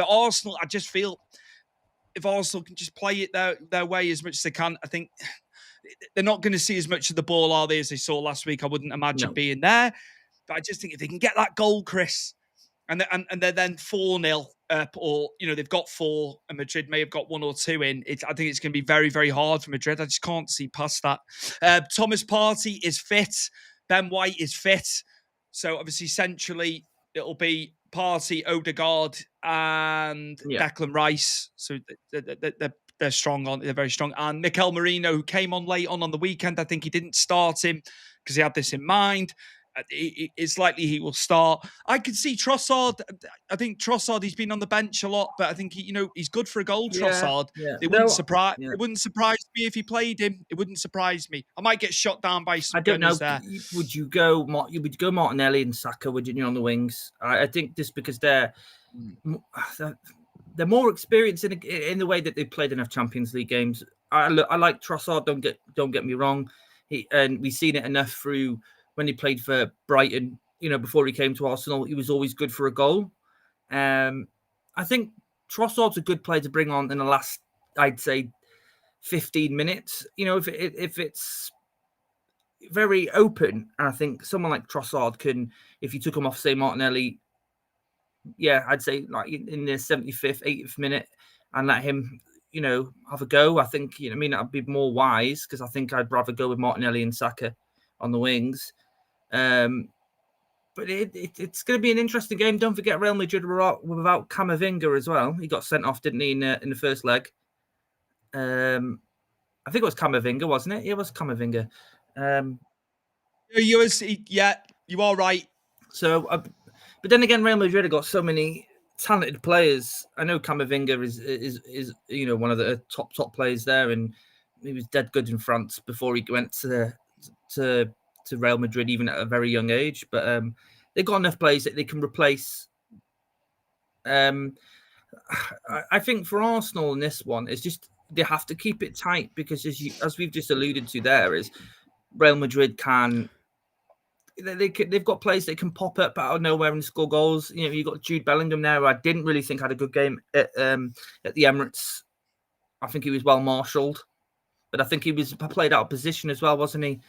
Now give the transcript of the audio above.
But Arsenal, I just feel if Arsenal can just play it their way as much as they can, I think they're not going to see as much of the ball, are they, as they saw last week? I wouldn't imagine being there. But I just think if they can get that goal, Chris, and they're then 4-0 up, or they've got 4, and Madrid may have got 1 or 2 in. I think it's going to be very, very hard for Madrid. I just can't see past that. Thomas Partey is fit. Ben White is fit. So obviously, centrally, it'll be Partey, Odegaard, and Declan Rice. So they're strong on. They're very strong. And Mikel Merino, who came on late on the weekend, I think he didn't start him because he had this in mind. It's likely he will start. I could see Trossard. I think Trossard, he's been on the bench a lot, but I think he's good for a goal, Trossard. It wouldn't surprise me if he played him. It wouldn't surprise me. I might get shot down by some gunners there. Would you go Martinelli and Saka, would you, on the wings? I think just because they're more experienced in the way that they've played enough Champions League games. I like Trossard, don't get me wrong. And we've seen it enough through when he played for Brighton, before he came to Arsenal, he was always good for a goal. I think Trossard's a good player to bring on in the last, I'd say, 15 minutes. If it's very open, and I think someone like Trossard can, if you took him off, say, Martinelli, I'd say like in the 75th, 80th minute, and let him, have a go. I think, that'd be more wise, because I think I'd rather go with Martinelli and Saka on the wings. But it's going to be an interesting game. Don't forget, Real Madrid were without Camavinga as well. He got sent off, didn't he, in the first leg? I think it was Camavinga, wasn't it? It was Camavinga. You are right. So, but then again, Real Madrid have got so many talented players. I know Camavinga is one of the top players there, and he was dead good in France before he went to Real Madrid, even at a very young age. But they've got enough players that they can replace. I think for Arsenal in this one, it's just they have to keep it tight, because as we've just alluded to, there is Real Madrid they've got players that can pop up out of nowhere and score goals. You've got Jude Bellingham there, who I didn't really think had a good game at the Emirates. I think he was well marshalled, but I think he was played out of position as well, wasn't he?